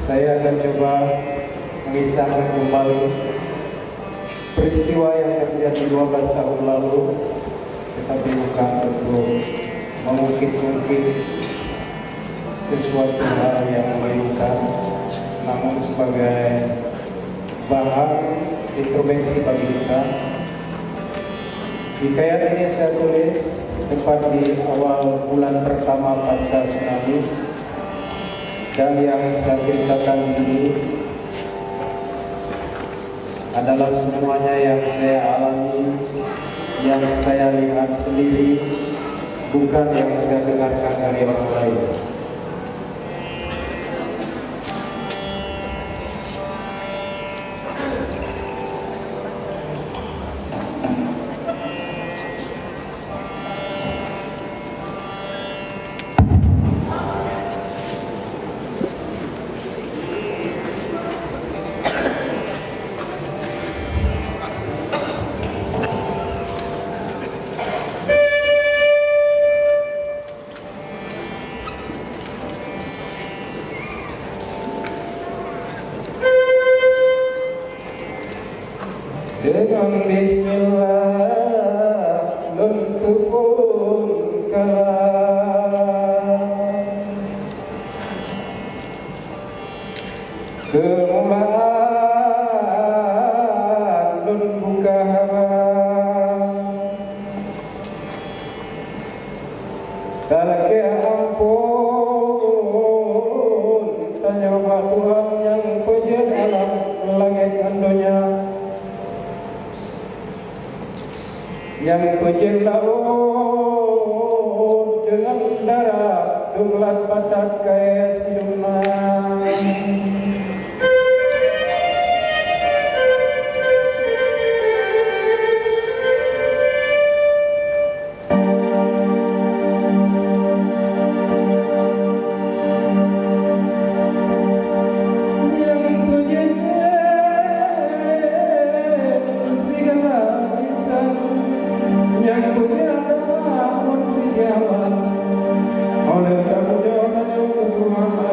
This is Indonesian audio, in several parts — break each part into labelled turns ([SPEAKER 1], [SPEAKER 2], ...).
[SPEAKER 1] Saya akan coba mengisahkan kembali peristiwa yang terjadi 12 tahun lalu, tetapi bukan untuk mengungkit-ungkit sesuatu hal yang memilukan, namun sebagai bahan introspeksi bagi kita. Hikayat ini saya tulis tepat di awal bulan pertama pasca tsunami, dan yang saya ceritakan di sini adalah semuanya yang saya alami, yang saya lihat sendiri, bukan yang saya dengarkan dari orang lain. Dengan bismillah luntufun kalam, kemulaan lun buka haba, talake ampun tanya Tuhan yang pejet alam langit andonya, yang pejet laut dengan darah dunglat padat kaya siduman. Yang punya namun si jalan oleh kamu jalan yang Tuhan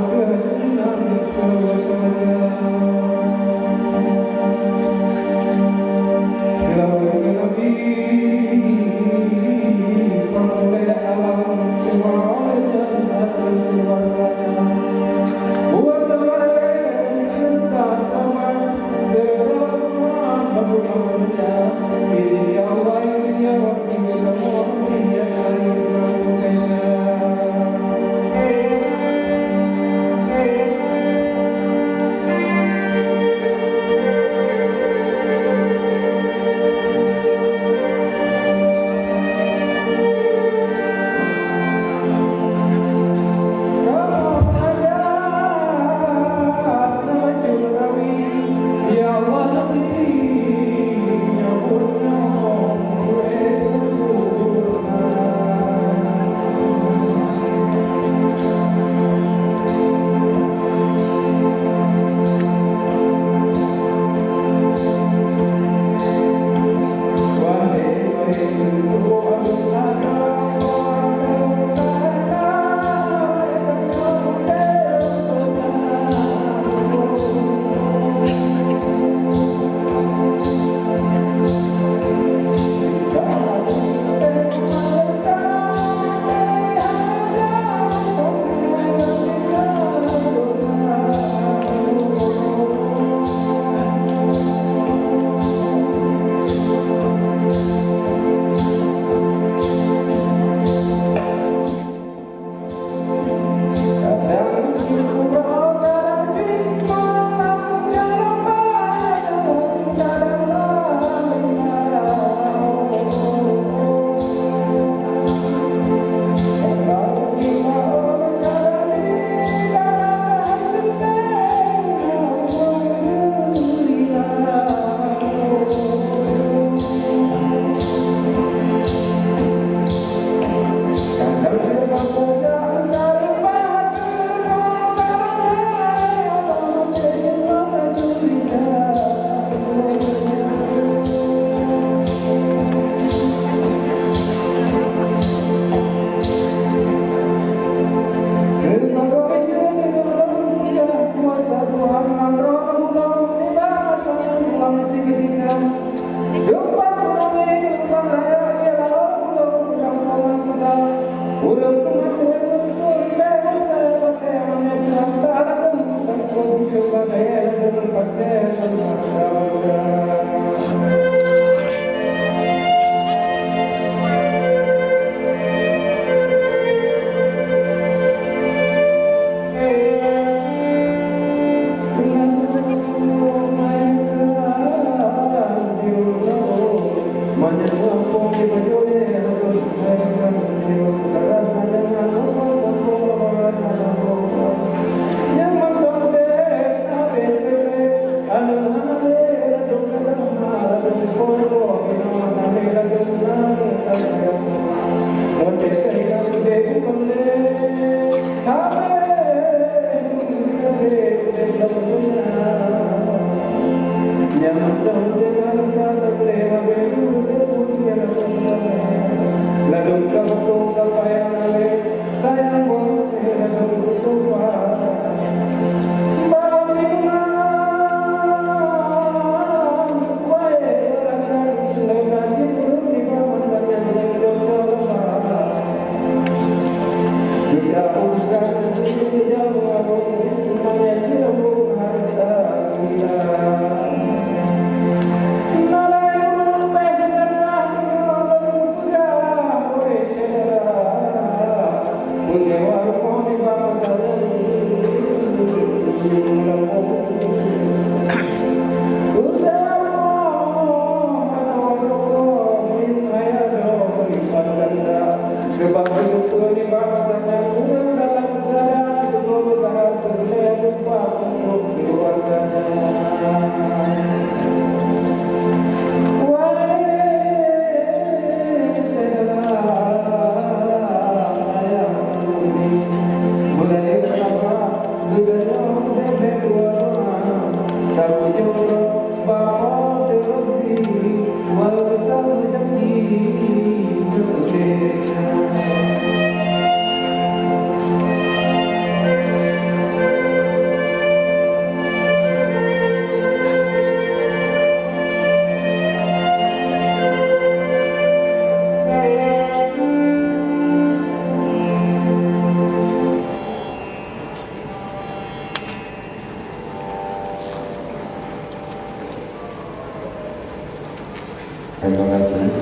[SPEAKER 1] Terima kasih.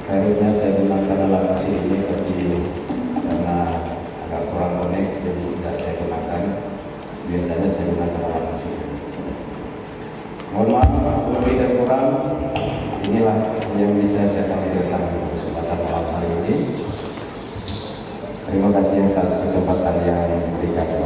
[SPEAKER 1] Seharusnya saya gunakan alat musik ini, tapi karena agak kurang connect, jadi tidak saya gunakan. Biasanya saya gunakan alat musik ini. Mohon maaf lebih dan kurang. Inilah yang bisa saya tampilkan untuk kesempatan malam hari ini. Terima kasih atas kesempatan yang diberikan.